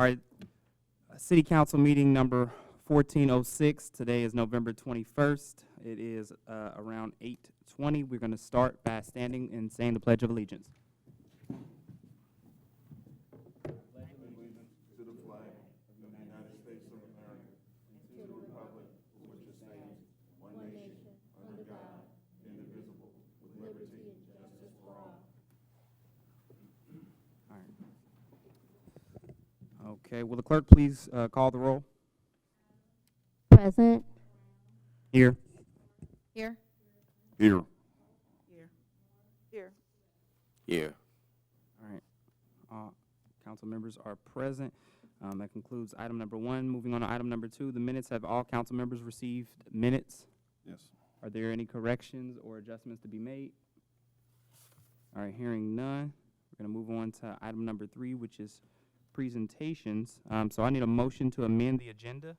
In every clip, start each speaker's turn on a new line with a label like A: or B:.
A: All right, City Council meeting number 1406. Today is November 21st. It is around 8:20. We're going to start by standing and saying the Pledge of Allegiance.
B: Allegiance to the flag of the United States of America and to the republic for which it stands, one nation, under God, indivisible, with liberty and justice for all.
A: All right. Okay, will the clerk please call the roll?
C: Present.
A: Here.
C: Here.
B: Here.
C: Here. Here.
B: Here.
A: All right. Council members are present. That concludes item number 1. Moving on to item number 2, the minutes. Have all council members received minutes?
B: Yes.
A: Are there any corrections or adjustments to be made? All right, hearing none, we're going to move on to item number 3, which is presentations. So I need a motion to amend the agenda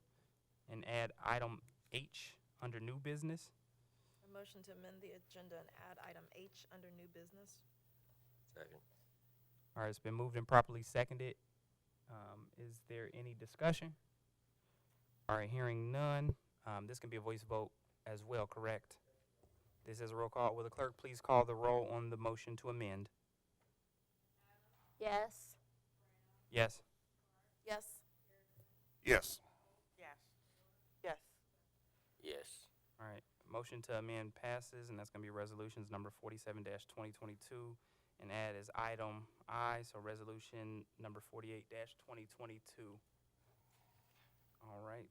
A: and add item H under new business.
D: A motion to amend the agenda and add item H under new business.
B: Second.
A: All right, it's been moved and properly seconded. Is there any discussion? All right, hearing none. This can be a voice vote as well, correct? This is a roll call. Will the clerk please call the roll on the motion to amend?
C: Yes.
A: Yes.
D: Yes.
B: Yes.
D: Yes. Yes.
B: Yes.
A: All right, motion to amend passes, and that's going to be resolutions number 47-2022, and add as item I, so resolution number 48-2022. All right.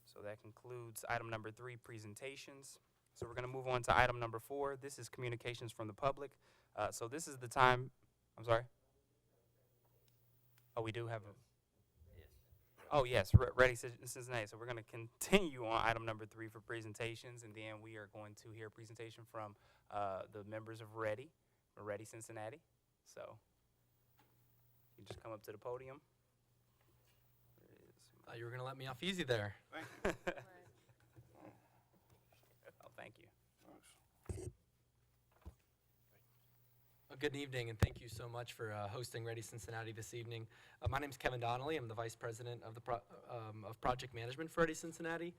A: So that concludes item number 3, presentations. So we're going to move on to item number 4. This is communications from the public. So this is the time. I'm sorry. Oh, we do have a. Oh, yes, REDI Cincinnati. So we're going to continue on item number 3 for presentations, and then we are going to hear a presentation from the members of REDI Cincinnati. So you just come up to the podium.
E: Thought you were going to let me off easy there.
A: Oh, thank you.
E: Good evening, and thank you so much for hosting REDI Cincinnati this evening. My name is Kevin Donnelly. I'm the Vice President of of Project Management for REDI Cincinnati.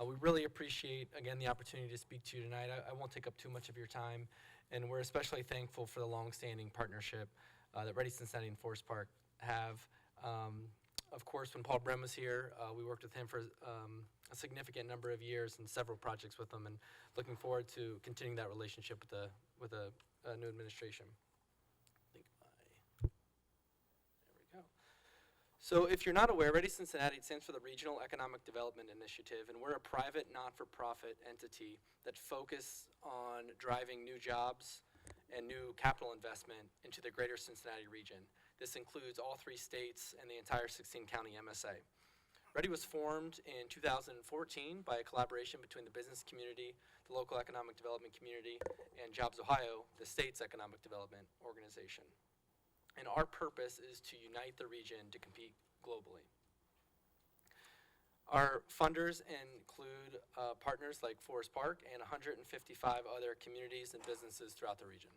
E: We really appreciate, again, the opportunity to speak to you tonight. I won't take up too much of your time, and we're especially thankful for the long-standing partnership that REDI Cincinnati and Forest Park have. Of course, when Paul Brem was here, we worked with him for a significant number of years and several projects with him, and looking forward to continuing that relationship with the new administration. There we go. So if you're not aware, REDI Cincinnati stands for the Regional Economic Development Initiative, and we're a private not-for-profit entity that focus on driving new jobs and new capital investment into the greater Cincinnati region. This includes all 3 states and the entire 16-county MSA. REDI was formed in 2014 by a collaboration between the business community, the local economic development community, and Jobs Ohio, the state's economic development organization. And our purpose is to unite the region to compete globally. Our funders include partners like Forest Park and 155 other communities and businesses throughout the region.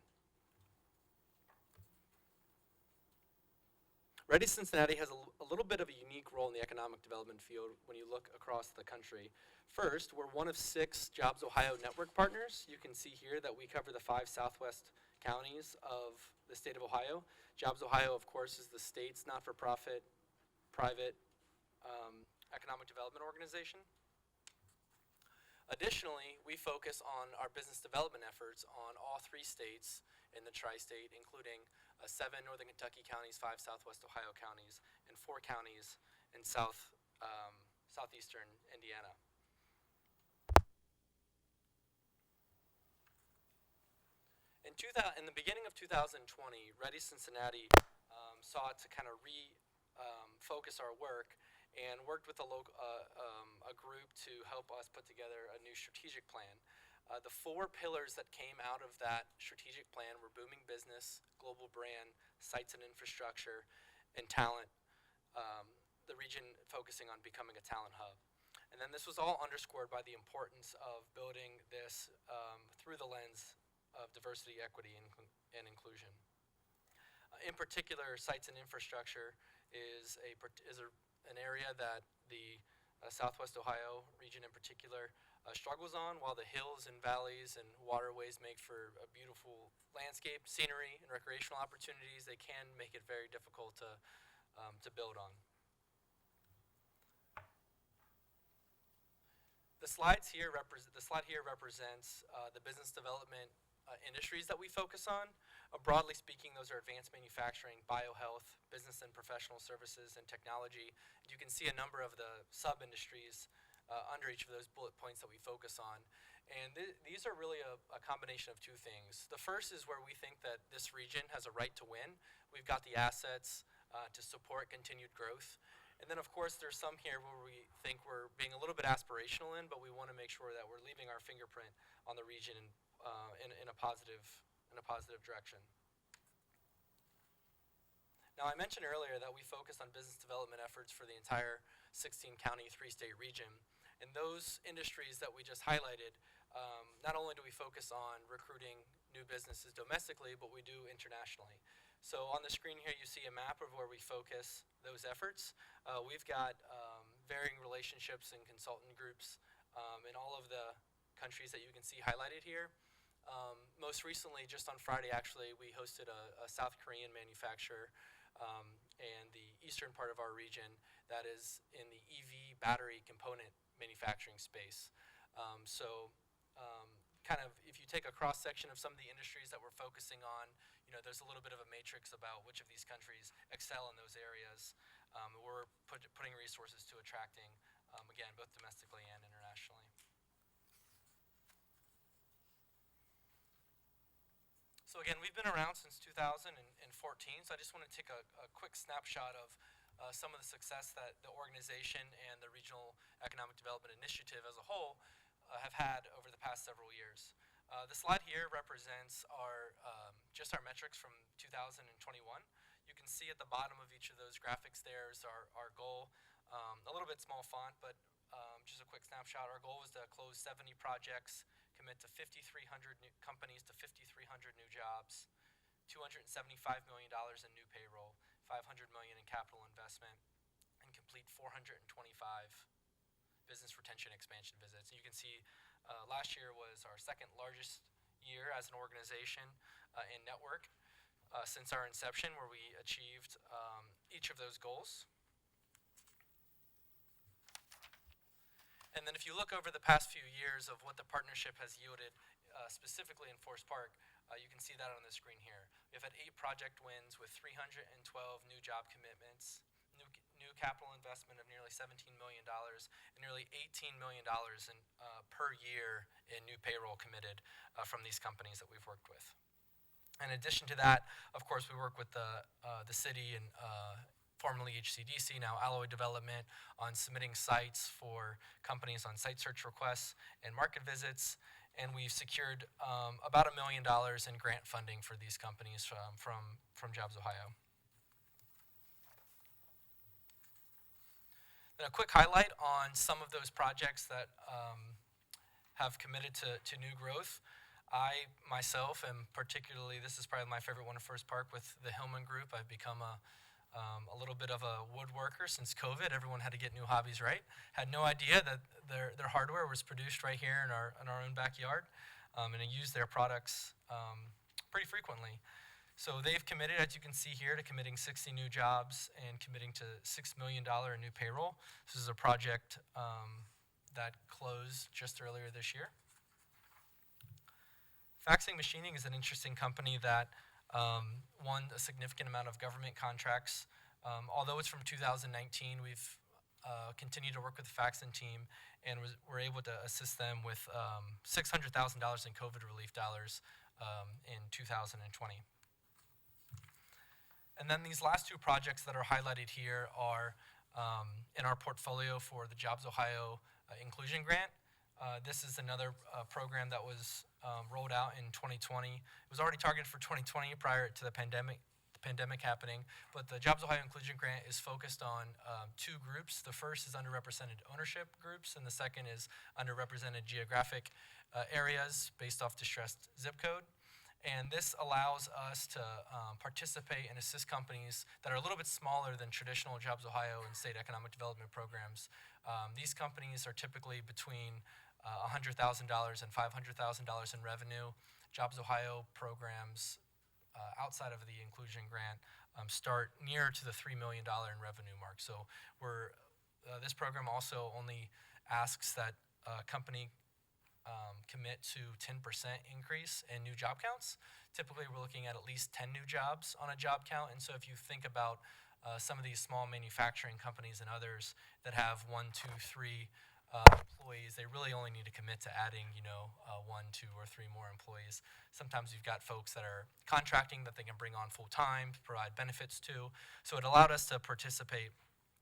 E: REDI Cincinnati has a little bit of a unique role in the economic development field when you look across the country. First, we're one of 6 Jobs Ohio network partners. You can see here that we cover the 5 southwest counties of the state of Ohio. Jobs Ohio, of course, is the state's not-for-profit private economic development organization. Additionally, we focus on our business development efforts on all 3 states in the tri-state, including 7 northern Kentucky counties, 5 southwest Ohio counties, and 4 counties in southeastern Indiana. In the beginning of 2020, REDI Cincinnati sought to kind of focus our work and worked with a group to help us put together a new strategic plan. The 4 pillars that came out of that strategic plan were booming business, global brand, sites and infrastructure, and talent, the region focusing on becoming a talent hub. And then this was all underscored by the importance of building this through the lens of diversity, equity, and inclusion. In particular, sites and infrastructure is an area that the Southwest Ohio region in particular struggles on, while the hills and valleys and waterways make for a beautiful landscape, scenery, and recreational opportunities. They can make it very difficult to build on. The slide here represents the business development industries that we focus on. Broadly speaking, those are advanced manufacturing, biohealth, business and professional services, and technology. You can see a number of the sub-industries under each of those bullet points that we focus on. And these are really a combination of two things. The first is where we think that this region has a right to win. We've got the assets to support continued growth. And then, of course, there's some here where we think we're being a little bit aspirational in, but we want to make sure that we're leaving our fingerprint on the region in a positive direction. Now, I mentioned earlier that we focus on business development efforts for the entire 16-county, 3-state region. And those industries that we just highlighted, not only do we focus on recruiting new businesses domestically, but we do internationally. So on the screen here, you see a map of where we focus those efforts. We've got varying relationships and consultant groups in all of the countries that you can see highlighted here. Most recently, just on Friday, actually, we hosted a South Korean manufacturer and the eastern part of our region that is in the EV battery component manufacturing space. Kind of, if you take a cross-section of some of the industries that we're focusing on, there's a little bit of a matrix about which of these countries excel in those areas. We're putting resources to attracting, again, both domestically and internationally. So again, we've been around since 2014, so I just want to take a quick snapshot of some of the success that the organization and the Regional Economic Development Initiative as a whole have had over the past several years. The slide here represents just our metrics from 2021. You can see at the bottom of each of those graphics there is our goal. A little bit small font, but just a quick snapshot. Our goal was to close 70 projects, commit to 5,300 new companies to 5,300 new jobs, $275 million in new payroll, $500 million in capital investment, and complete 425 business retention expansion visits. And you can see last year was our second largest year as an organization in network since our inception, where we achieved each of those goals. And then if you look over the past few years of what the partnership has yielded, specifically in Forest Park, you can see that on the screen here. We've had 8 project wins with 312 new job commitments, new capital investment of nearly $17 million, and nearly $18 million per year in new payroll committed from these companies that we've worked with. In addition to that, of course, we work with the city and formerly HCDC, now Alloy Development, on submitting sites for companies on site search requests and market visits. And we've secured about $1 million in grant funding for these companies from Jobs Ohio. Then a quick highlight on some of those projects that have committed to new growth. I myself am particularly, this is probably my favorite one at Forest Park with the Hillman Group. I've become a little bit of a woodworker since COVID. Everyone had to get new hobbies, right? Had no idea that their hardware was produced right here in our own backyard, and I use their products pretty frequently. So they've committed, as you can see here, to committing 60 new jobs and committing to $6 million in new payroll. This is a project that closed just earlier this year. Faxing Machining is an interesting company that won a significant amount of government contracts. Although it's from 2019, we've continued to work with the Faxon team and were able to assist them with $600,000 in COVID relief dollars in 2020. And then these last 2 projects that are highlighted here are in our portfolio for the Jobs Ohio Inclusion Grant. This is another program that was rolled out in 2020. It was already targeted for 2020 prior to the pandemic happening, but the Jobs Ohio Inclusion Grant is focused on 2 groups. The first is underrepresented ownership groups, and the second is underrepresented geographic areas based off distressed zip code. And this allows us to participate and assist companies that are a little bit smaller than traditional Jobs Ohio and state economic development programs. These companies are typically between $100,000 and $500,000 in revenue. Jobs Ohio programs outside of the inclusion grant start near to the $3 million in revenue mark. So this program also only asks that a company commit to 10% increase in new job counts. Typically, we're looking at least 10 new jobs on a job count. And so if you think about some of these small manufacturing companies and others that have 1, 2, 3 employees, they really only need to commit to adding, 1, 2, or 3 more employees. Sometimes you've got folks that are contracting that they can bring on full time, provide benefits to. So it allowed us to participate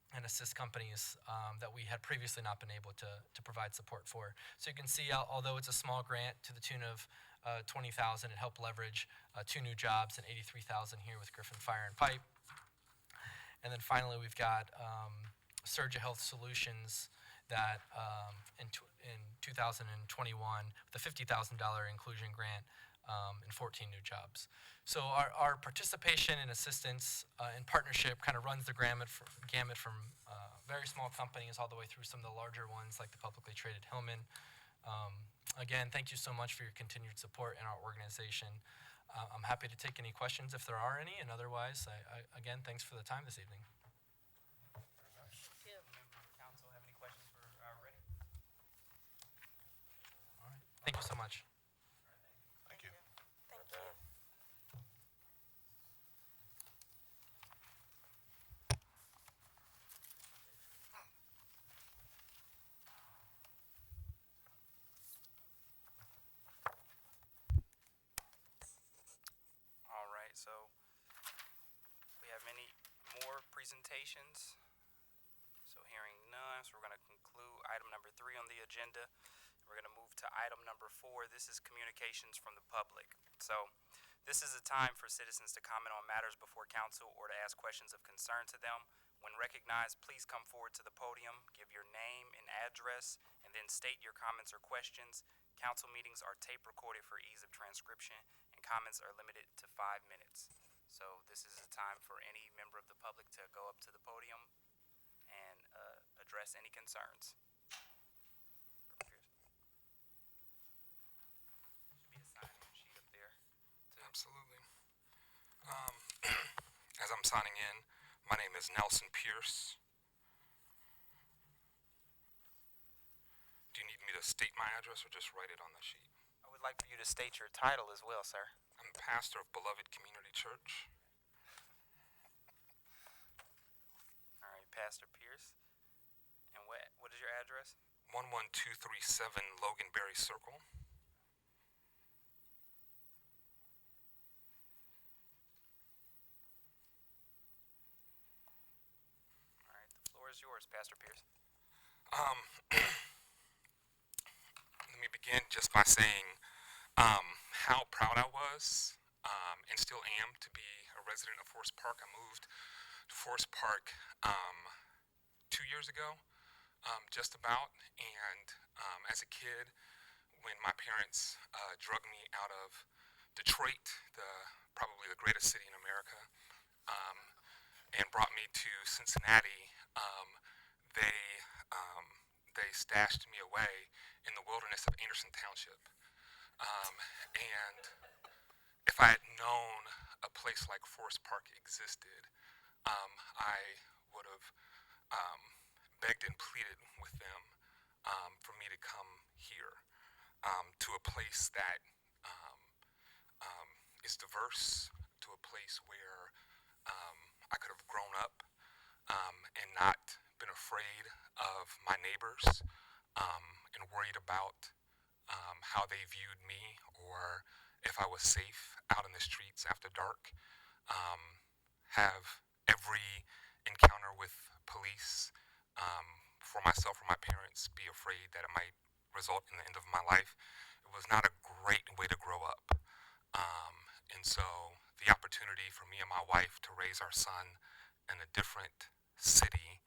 E: and assist companies that we had previously not been able to provide support for. So you can see, although it's a small grant to the tune of $20,000, it helped leverage 2 new jobs and $83,000 here with Griffin Fire and Pipe. And then finally, we've got Surge Health Solutions that in 2021, the $50,000 inclusion grant and 14 new jobs. So our participation and assistance and partnership kind of runs the gamut from very small companies all the way through some of the larger ones like the publicly traded Hillman. Again, thank you so much for your continued support in our organization. I'm happy to take any questions if there are any, and otherwise, again, thanks for the time this evening.
A: Members of council have any questions for REDI?
E: All right. Thank you so much.
B: Thank you.
D: Thank you.
A: All right, so we have any more presentations? So hearing none, so we're going to conclude item number 3 on the agenda. We're going to move to item number 4. This is communications from the public. So this is a time for citizens to comment on matters before council or to ask questions of concern to them. When recognized, please come forward to the podium, give your name and address, and then state your comments or questions. Council meetings are tape recorded for ease of transcription, and comments are limited to 5 minutes. So this is a time for any member of the public to go up to the podium and address any concerns. Should be a sign-in sheet up there.
F: Absolutely. As I'm signing in, my name is Nelson Pierce. Do you need me to state my address or just write it on the sheet?
A: I would like for you to state your title as well, sir.
F: I'm pastor of Beloved Community Church.
A: All right, Pastor Pierce. And what is your address?
F: 11237 Loganberry Circle.
A: All right, the floor is yours, Pastor Pierce.
F: Let me begin just by saying how proud I was and still am to be a resident of Forest Park. I moved to Forest Park 2 years ago, just about, and as a kid, when my parents drug me out of Detroit, probably the greatest city in America, and brought me to Cincinnati, they stashed me away in the wilderness of Anderson Township. And if I had known a place like Forest Park existed, I would have begged and pleaded with them for me to come here to a place that is diverse, to a place where I could have grown up and not been afraid of my neighbors and worried about how they viewed me or if I was safe out in the streets after dark. Have every encounter with police for myself or my parents be afraid that it might result in the end of my life. It was not a great way to grow up. And so the opportunity for me and my wife to raise our son in a different city,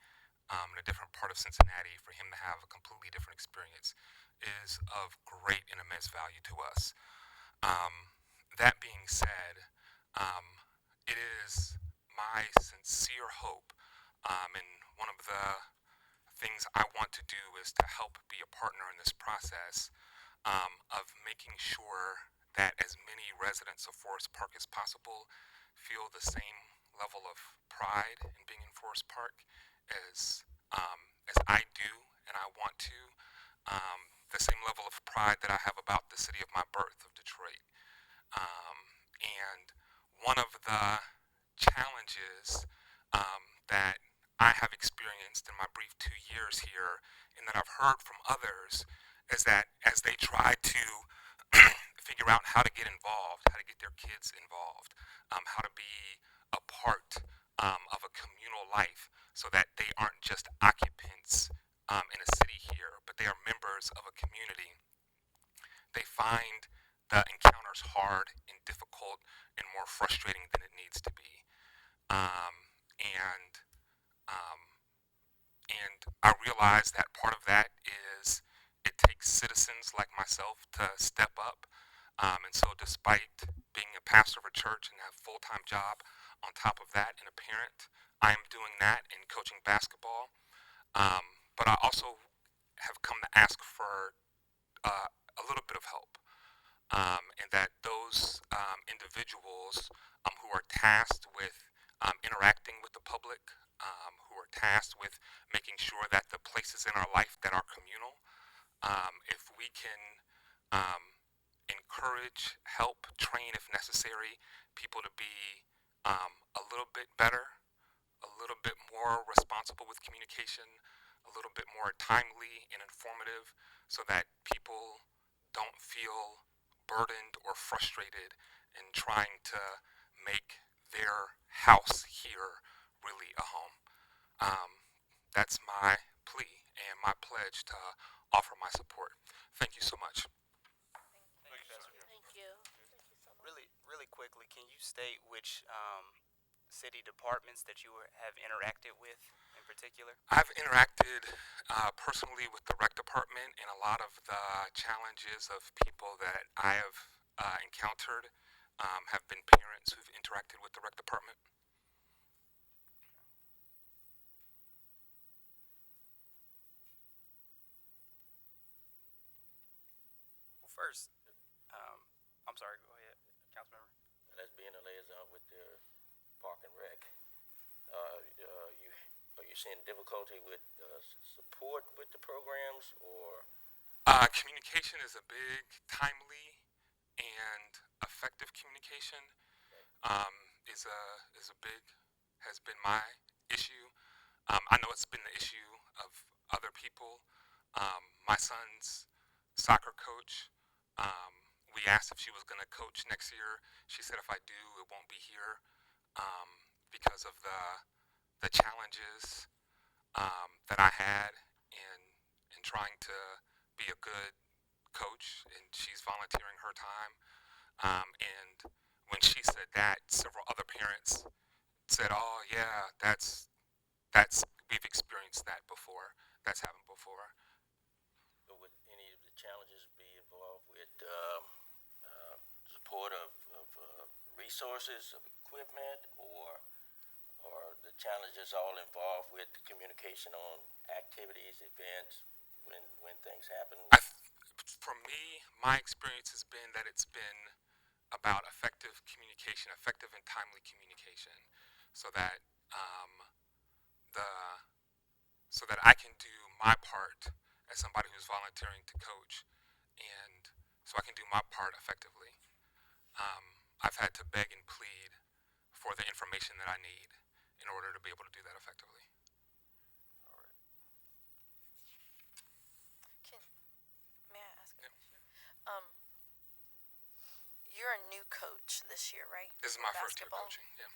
F: in a different part of Cincinnati, for him to have a completely different experience is of great and immense value to us. that being said, it is my sincere hope, and one of the things I want to do is to help be a partner in this process, of making sure that as many residents of Forest Park as possible feel the same level of pride in being in Forest Park as I do, and I want to. The same level of pride that I have about the city of my birth, of Detroit. And one of the challenges that I have experienced in my brief 2 years here, and that I've heard from others, is that as they try to figure out how to get involved, how to get their kids involved, how to be a part of a communal life so that they aren't just occupants in a city here, but they are members of a community, they find the encounters hard and difficult and more frustrating than it needs to be. And um, and I realize that part of that is it takes citizens like myself to step up. And so, despite being a pastor of a church and a full time job on top of that and a parent, I am doing that and coaching basketball. But I also have come to ask for a little bit of help. And that those individuals who are tasked with interacting with the public, who are tasked with making sure that the places in our life that are communal, if we can encourage, help, train if necessary, people to be a little bit better, a little bit more responsible with communication, a little bit more timely and informative, so that people don't feel burdened or frustrated in trying to make their house here really a home. Um, that's my plea and my pledge to offer my support. Thank you so much.
A: Thank you, Pastor.
G: Thank you. Thank you so much.
A: Really quickly, can you state which city departments that you have interacted with in particular?
F: I've interacted personally with the rec department, and a lot of the challenges of people that I have encountered have been parents who've interacted with the rec department.
A: Well, first, I'm sorry. Go ahead, Councilmember.
G: And as being a liaison with the Park and Rec, are you seeing difficulty with support with the programs, or
F: Communication is a big, timely, and effective communication um, is a big has been my issue. I know it's been the issue of other people. My son's soccer coach. We asked if she was going to coach next year. She said if I do, it won't be here because of the challenges that I had in trying to be a good coach, and she's volunteering her time. And when she said that, several other parents said, "Oh yeah, that's we've experienced that before. That's happened before."
G: would any of the challenges be involved with support of resources, of equipment, or the challenges all involved with the communication on activities, events, when things happen?
F: For me, my experience has been that it's been about effective communication, effective and timely communication, so that the so that I can do my part as somebody who's volunteering to coach, and so I can do my part effectively. I've had to beg and plead for the information that I need in order to be able to do that effectively.
D: May I ask a question? You're a new coach this year, right?
F: This is my first year
D: Basketball?
F: coaching. Yeah.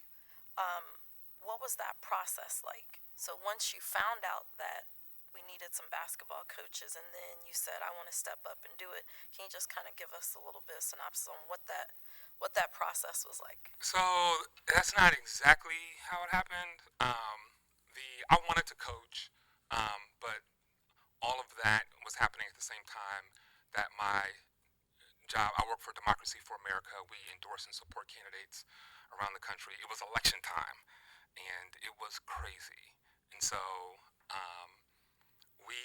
D: What was that process like? So once you found out that we needed some basketball coaches, and then you said, "I want to step up and do it," can you just kind of give us a little bit of synopsis on what that process was like?
F: So that's not exactly how it happened. I wanted to coach, but all of that was happening at the same time that my job. I work for Democracy for America. We endorse and support candidates around the country. It was election time, and it was crazy. And so we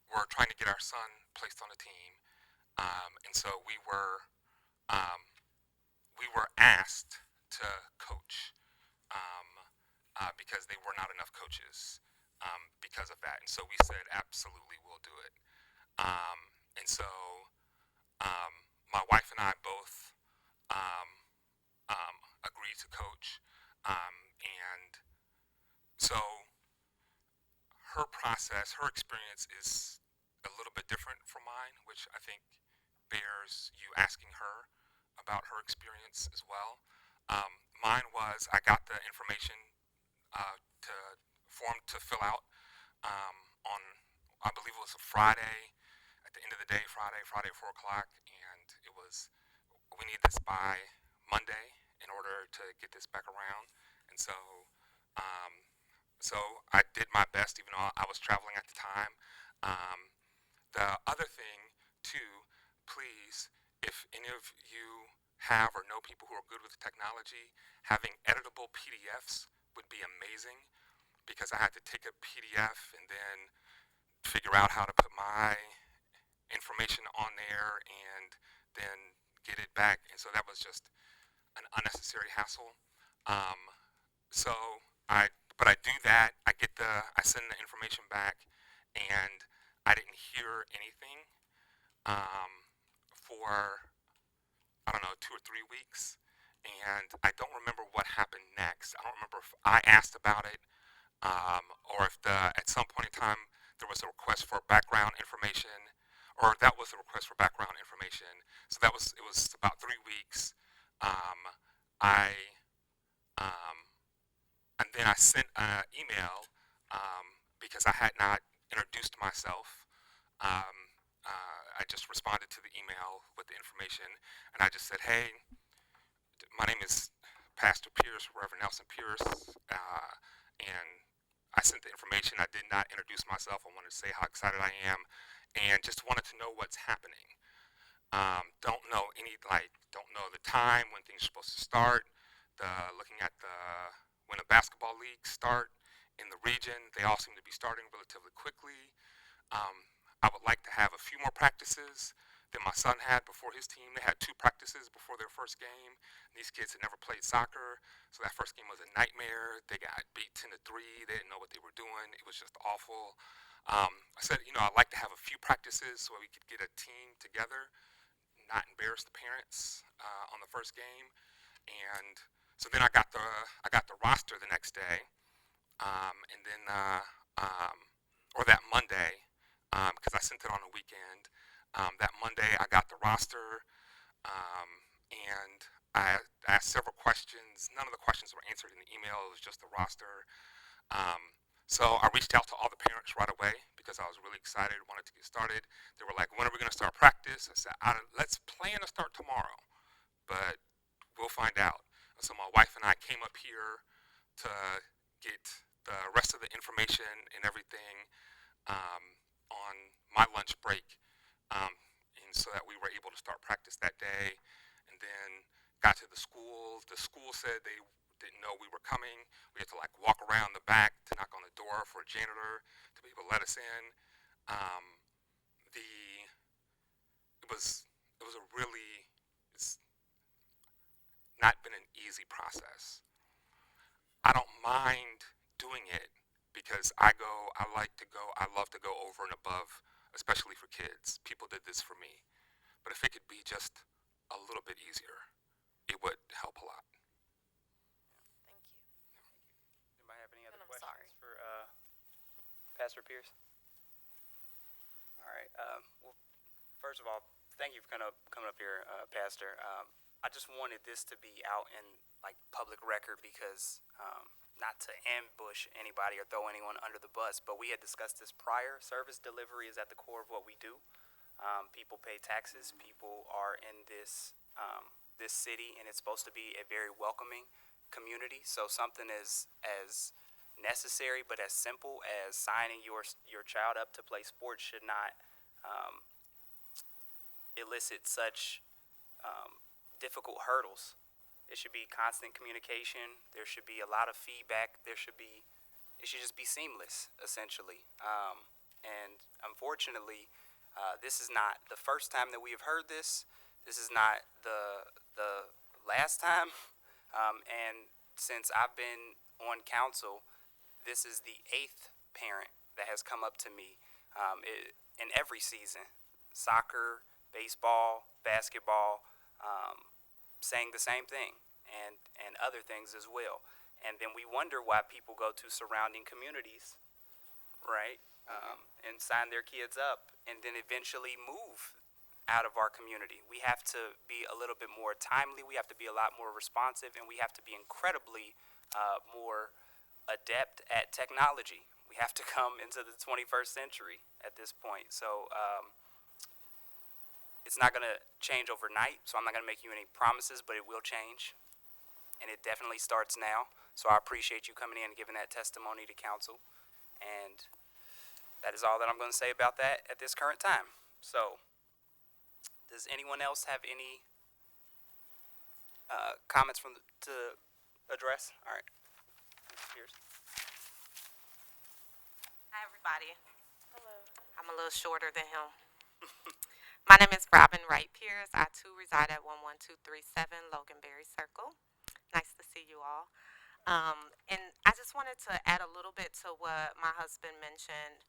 F: were trying to get our son placed on a team, and so we were asked to coach because there were not enough coaches because of that. And so we said, absolutely, we'll do it. And so my wife and I both um, agreed to coach. And so her process, her experience is a little bit different from mine, which I think bears you asking her about her experience as well. Mine was I got the information to form to fill out on, I believe it was a Friday, at the end of the day, Friday at 4 o'clock, and it was, we need this by Monday in order to get this back around. And so, um, so I did my best, even though I was traveling at the time. The other thing, too, please, if any of you have or know people who are good with technology, having editable PDFs would be amazing, because I had to take a PDF and then figure out how to put my information on there and then get it back. And so that was just an unnecessary hassle. Um, so but I do that. I send the information back, and I didn't hear anything for, I don't know, 2 or 3 weeks. And I don't remember what happened next. I don't remember if I asked about it, or if at some point in time there was a request for background information, or that was a request for background information. So it was about 3 weeks. I and then I sent an email because I had not introduced myself. I just responded to the email with the information, and I just said, "Hey, my name is Pastor Pierce, Reverend Nelson Pierce," and I sent the information. I did not introduce myself. I wanted to say how excited I am, and just wanted to know what's happening. Don't know the time when things are supposed to start. Looking at when the basketball leagues start in the region, they all seem to be starting relatively quickly. I would like to have a few more practices than my son had before his team. They had 2 practices before their first game. These kids had never played soccer, so that first game was a nightmare. They got beat 10-3. They didn't know what they were doing. It was just awful. I said, I'd like to have a few practices so we could get a team together, not embarrass the parents on the first game. And so then I got the roster the next day, and then or that Monday, because I sent it on the weekend. That Monday I got the roster, and I asked several questions. None of the questions were answered in the email. It was just the roster. So I reached out to all the parents right away because I was really excited, wanted to get started. They were like, "When are we going to start practice?" I said, "Let's plan to start tomorrow, but we'll find out." So my wife and I came up here to get the rest of the information and everything on my lunch break, and so that we were able to start practice that day. And then got to the school. The school said they didn't know we were coming. We had to walk around the back to knock on the door for a janitor to be able to let us in. It's not been an easy process. I don't mind doing it because I love to go over and above, especially for kids. People did this for me. But if it could be just a little bit easier, it would help a lot.
D: Thank you.
A: Anybody have any other
D: And I'm
A: questions
D: sorry.
A: for Pastor Pierce? All right. Well, first of all, thank you for coming up here, Pastor. I just wanted this to be out in public record because not to ambush anybody or throw anyone under the bus, but we had discussed this prior. Service delivery is at the core of what we do. People pay taxes. People are in this city, and it's supposed to be a very welcoming community. So something as necessary but as simple as signing your child up to play sports should not elicit such difficult hurdles. It should be constant communication. There should be a lot of feedback. It should just be seamless, essentially. And unfortunately, this is not the first time that we have heard this. This is not the last time. And since I've been on council, this is the 8th parent that has come up to me in every season, soccer, baseball, basketball, saying the same thing and other things as well. And then we wonder why people go to surrounding communities, right, and sign their kids up and then eventually move out of our community. We have to be a little bit more timely. We have to be a lot more responsive, and we have to be incredibly more adept at technology. We have to come into the 21st century at this point. So it's not going to change overnight, so I'm not going to make you any promises, but it will change, and it definitely starts now. So I appreciate you coming in and giving that testimony to council, and that is all that I'm going to say about that at this current time. So does anyone else have any comments to address? All right. Cheers.
H: Hi, everybody. Hello. I'm a little shorter than him. My name is Robin Wright Pierce. I too reside at 11237 Loganberry Circle. Nice to see you all. And I just wanted to add a little bit to what my husband mentioned,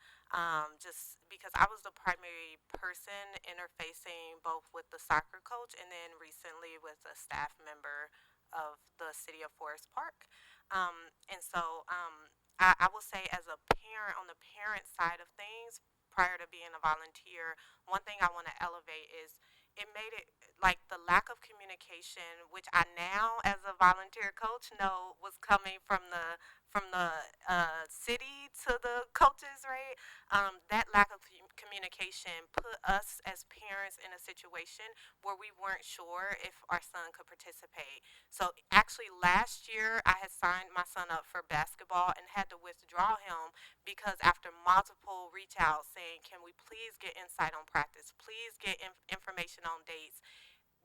H: just because I was the primary person interfacing both with the soccer coach and then recently with a staff member of the city of Forest Park. I will say, as a parent, on the parent side of things, prior to being a volunteer, one thing I want to elevate is it made it like the lack of communication, which I now, as a volunteer coach, know was coming from the city to the coaches, right? That lack of communication put us as parents in a situation where we weren't sure if our son could participate. So actually, last year I had signed my son up for basketball and had to withdraw him because after multiple reach outs saying, can we please get insight on practice, please get information on dates,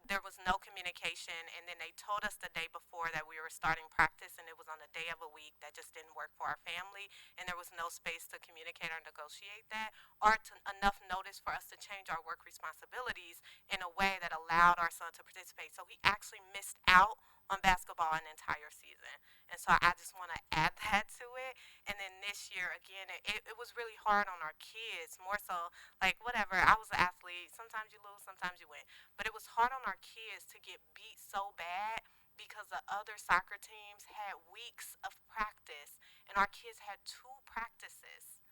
H: there was no communication. And then they told us the day before that we were starting practice, and it was on a day of a week that just didn't work for our family, and there was no space to communicate or negotiate that, or enough notice for us to change our work responsibilities in a way that allowed our son to participate. So he actually missed out on basketball an entire season. And so I just want to add that to it. And then this year, again, it was really hard on our kids, more so like whatever. I was an athlete. Sometimes you lose, sometimes you win. But it was hard on our kids to get beat so bad because the other soccer teams had weeks of practice, and our kids had 2 practices.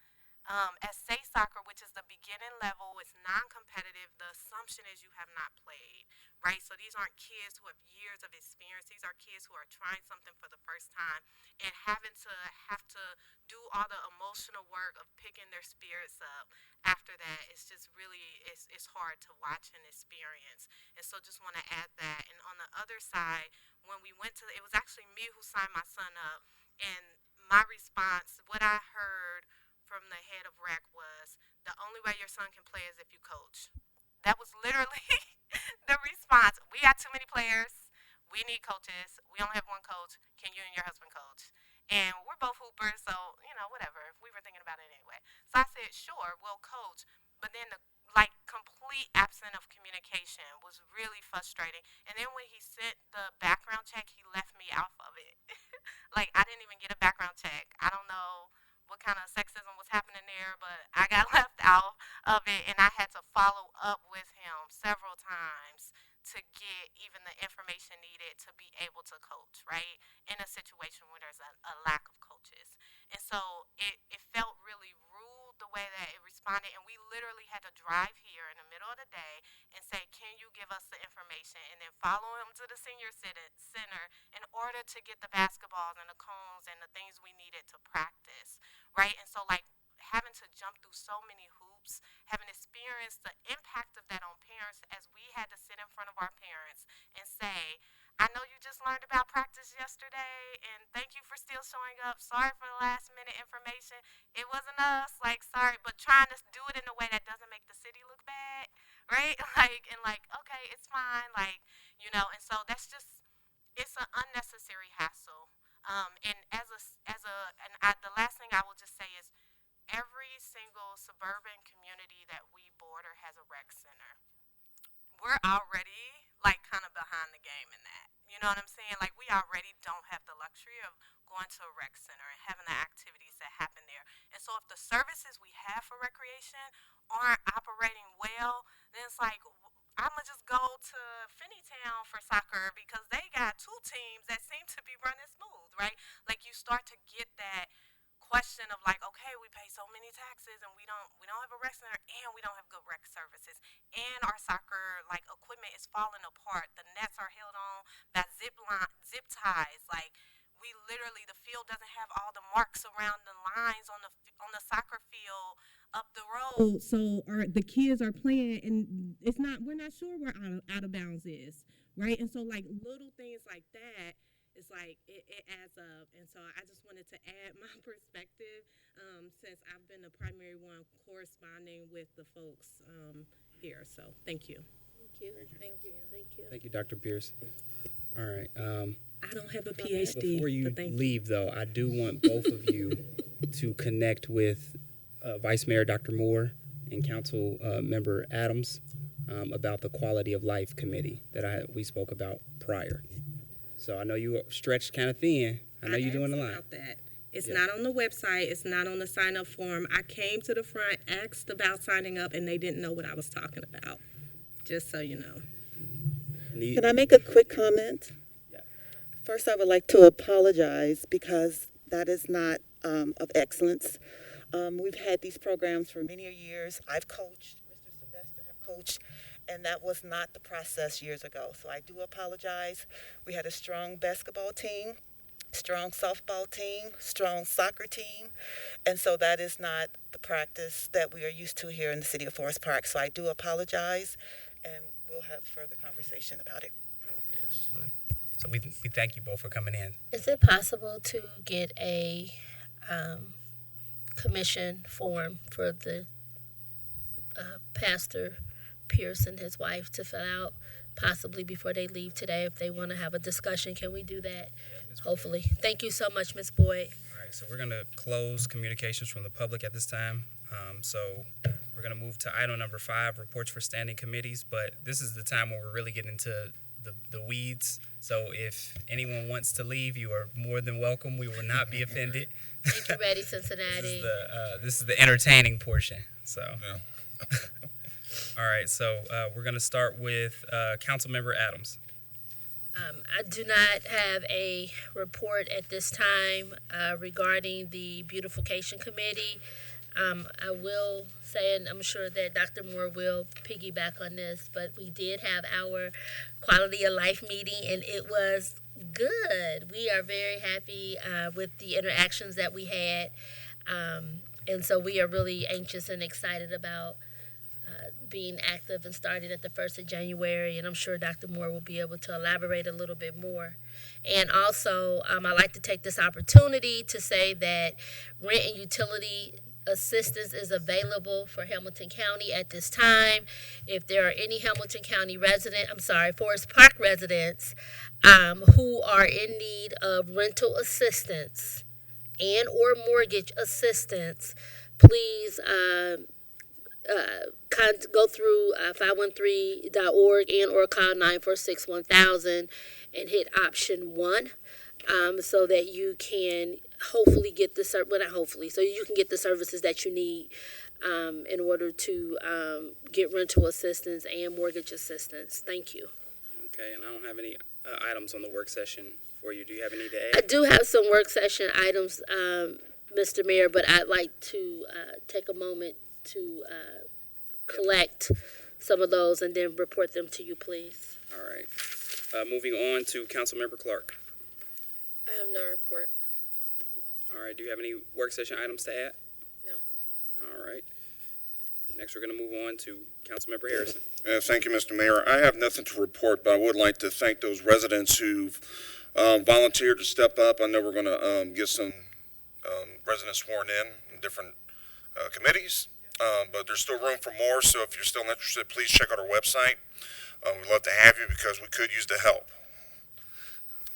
H: At Say Soccer, which is the beginning level, it's non-competitive. The assumption is you have not played, right? So these aren't kids who have years of experience. These are kids who are trying something for the first time and have to do all the emotional work of picking their spirits up. After that, it's just really it's hard to watch and experience. And so just want to add that. And on the other side, when we went to, it was actually me who signed my son up, and my response, what I heard from the head of rec was, the only way your son can play is if you coach. That was literally the response. We got too many players. We need coaches. We only have one coach. Can you and your husband coach? And we're both hoopers, so, whatever. We were thinking about it anyway. So I said, sure, we'll coach. But then the complete absence of communication was really frustrating. And then when he sent the background check, he left me off of it. I didn't even get a background check. I don't know what kind of sexism was happening there, but I got left out of it, and I had to follow up with him several times to get even the information needed to be able to coach, right? In a situation where there's a lack of coaches. And so it felt really rude the way that it responded, and we literally had to drive here in the middle of the day and say, can you give us the information, and then follow him to the senior center in order to get the basketballs and the cones and the things we needed to practice, right? And so having to jump through so many hoops, having experienced the impact of that on parents, as we had to sit in front of our parents and say, I know you just learned about practice yesterday, and thank you for still showing up. Sorry for the last minute information. It wasn't us, sorry, but trying to do it in a way that doesn't make the city look bad, right? Like, and like, okay, it's fine, like, you know, and so that's just, it's an unnecessary hassle. And the last thing I will just say is every single suburban community that we border has a rec center. We're already like kind of behind the game in that. You know what I'm saying? Like we already don't have the luxury of going to a rec center and having the activities that happen there. And so if the services we have for recreation aren't operating well, then it's like I'm gonna just go to Finneytown for soccer because they got two teams that seem to be running smooth, right? Like you start to get that question of like, okay, we pay so many taxes and we don't have a rec center and we don't have good rec services and our soccer like equipment is falling apart. The nets are held on by zip ties. Like we literally, the field doesn't have all the marks around the lines on the soccer field up the road. So the kids are playing and it's not, we're not sure where out of bounds is, right? And so like little things like that, it's like it adds up. And so I just wanted to add my perspective since I've been the primary one corresponding with the folks here. So thank you.
A: Thank you, Dr. Pierce. All right.
H: I don't have a PhD.
A: Before you leave, though, I do want both of you to connect with Vice Mayor Dr. Moore and Council Member Adams about the Quality of Life Committee that we spoke about prior. So I know you are stretched kind of thin. I know you're doing a lot.
H: About that. It's not on the website. It's not on the sign-up form. I came to the front, asked about signing up, and they didn't know what I was talking about. Just so you know.
I: Can I make a quick comment?
A: Yeah.
I: First, I would like to apologize because that is not of excellence. We've had these programs for many years. I've coached, Mr. Sylvester have coached, and that was not the process years ago. So I do apologize. We had a strong basketball team, strong softball team, strong soccer team, and so that is not the practice that we are used to here in the city of Forest Park. So I do apologize, and we'll have further conversation about it.
G: Yes.
A: So we thank you both for coming in.
J: Is it possible to get a commission form for the Pastor Pierce and his wife to fill out, possibly before they leave today if they want to have a discussion? Can we do that? Hopefully. Thank you so much, Ms. Boyd.
A: All right, so we're going to close communications from the public at this time. So we're going to move to item number 5, reports for standing committees. But this is the time when we're really getting into the weeds. So if anyone wants to leave, you are more than welcome. We will not be offended.
J: Thank you, REDI Cincinnati.
A: This is the entertaining portion. So, all right. So we're going to start with Councilmember Adams.
J: I do not have a report at this time regarding the beautification committee. I will say, and I'm sure that Dr. Moore will piggyback on this, but we did have our quality of life meeting, and it was good. We are very happy with the interactions that we had, and so we are really anxious and excited about being active and starting at the 1st of January, and I'm sure Dr. Moore will be able to elaborate a little bit more. And also, I'd like to take this opportunity to say that rent and utility assistance is available for Hamilton County at this time. If there are any Hamilton County Forest Park residents who are in need of rental assistance and or mortgage assistance, please go through 513.org and or call 946-1000 and hit option 1 so that you can hopefully get so you can get the services that you need in order to get rental assistance and mortgage assistance. Thank you.
A: Okay, and I don't have any items on the work session for you. Do you have any to
J: I
A: add?
J: do have some work session items, Mr. Mayor, but I'd like to take a moment to collect some of those and then report them to you, please.
A: All right. Moving on to Councilmember Clark.
J: I have no report.
A: All right. Do you have any work session items to add?
J: No.
A: All right. Next, we're going to move on to Councilmember Harrison.
B: Thank you, Mr. Mayor. I have nothing to report, but I would like to thank those residents who've volunteered to step up. I know we're going to get some residents sworn in different committees. but there's still room for more, so if you're still interested, please check out our website. We'd love to have you because we could use the help.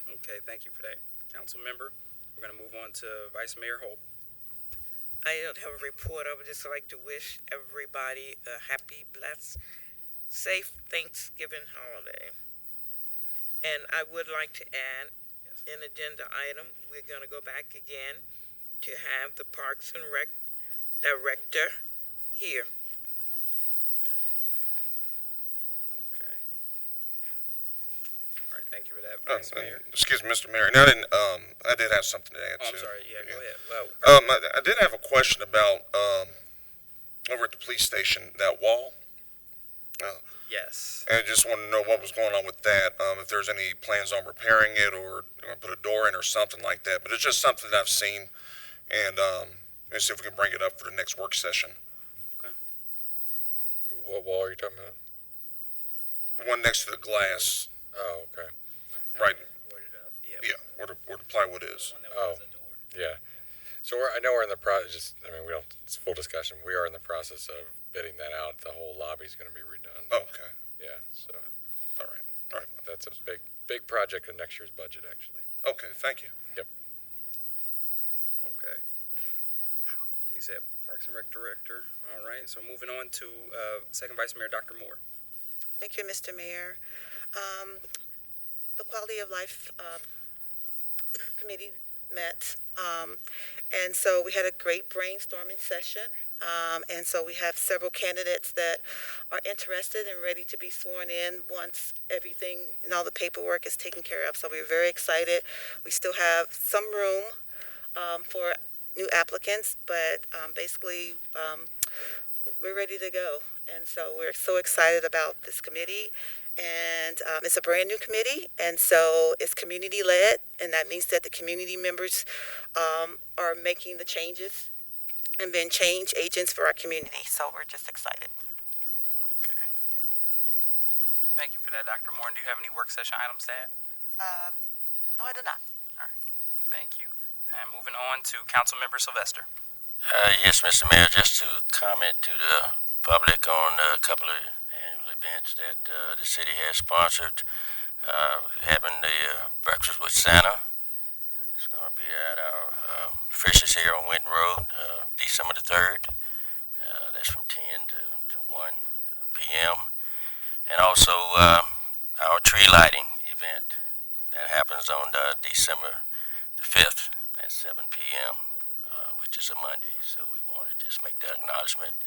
A: Okay, thank you for that, council member. We're going to move on to Vice Mayor Holt.
K: I don't have a report. I would just like to wish everybody a happy, blessed, safe Thanksgiving holiday. And I would like to add an agenda item. We're going to go back again to have the Parks and Rec director here.
A: Okay. All right, thank you for that, Vice Mayor.
B: Excuse me, Mr. Mayor. No, I did have something to add,
A: Oh, I'm
B: too.
A: sorry. Yeah, go ahead. Well,
B: I did have a question about over at the police station, that wall.
A: yes.
B: And I just wanted to know what was going on with that, if there's any plans on repairing it or put a door in or something like that. But it's just something that I've seen, and let's see if we can bring it up for the next work session.
L: What wall are you talking about?
B: The one next to the glass,
L: Oh, okay.
B: right,
A: Yeah.
B: yeah, where the plywood is.
L: Oh, yeah. So I know we're in the process, we don't, it's full discussion. We are in the process of bidding that out. The whole lobby's gonna be redone.
B: Okay,
L: Yeah, so
B: all right.
L: that's a big project in next year's budget, actually.
B: Okay, thank you.
A: Okay. You said Parks and Rec Director. All right, so moving on to Second Vice Mayor Dr. Moore.
I: Thank you, Mr. Mayor. The Quality of Life Committee met, and so we had a great brainstorming session. And so we have several candidates that are interested and ready to be sworn in once everything and all the paperwork is taken care of. So we're very excited. We still have some room for new applicants, but basically we're ready to go. And so we're so excited about this committee. And it's a brand new committee, and so it's community-led, and that means that the community members are making the changes and being change agents for our community. So we're just excited.
A: Okay. Thank you for that, Dr. Moore. Do you have any work session items to add?
I: No, I do not.
A: Thank you. And moving on to Councilmember Sylvester.
G: Yes, Mr. Mayor, just to comment to the public on a couple of annual events that the city has sponsored. Having the Breakfast with Santa. It's going to be at our Frisch's here on Winton Road, December the 3rd. That's from 10 to 1 p.m. And also our tree lighting event that happens on December the 5th at 7 p.m., which is a Monday. So we want to just make that acknowledgement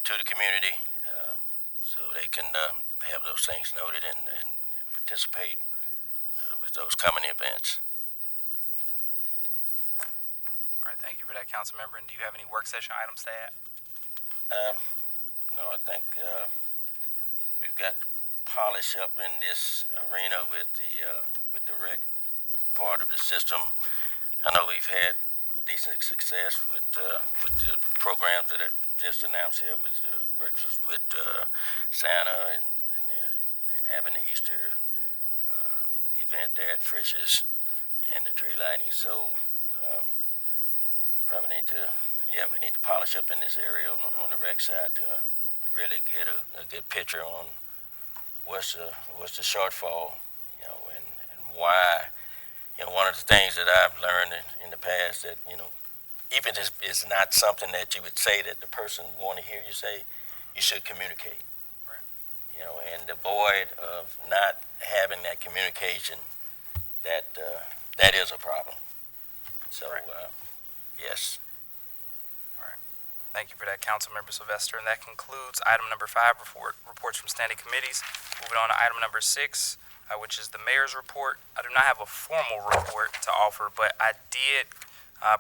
G: to the community so they can have those things noted and participate with those coming events.
A: All right, thank you for that, Councilmember. And do you have any work session items to add?
G: No, I think we've got to polish up in this arena with the rec part of the system. I know we've had decent success with the programs that I've just announced here, with Breakfast with Santa and having the Easter event there at Frisch's and the tree lighting. So we probably need to, we need to polish up in this area on the rec side to really get a good picture on what's the shortfall, and why. One of the things that I've learned in the past that, even if it's not something that you would say that the person want to hear you say, you should communicate.
A: Right.
G: And the void of not having that communication, that is a problem. So,
A: Right.
G: Yes.
A: Thank you for that, Councilmember Sylvester. And that concludes item number 5, reports from standing committees. Moving on to item number 6, which is the mayor's report. I do not have a formal report to offer, but I did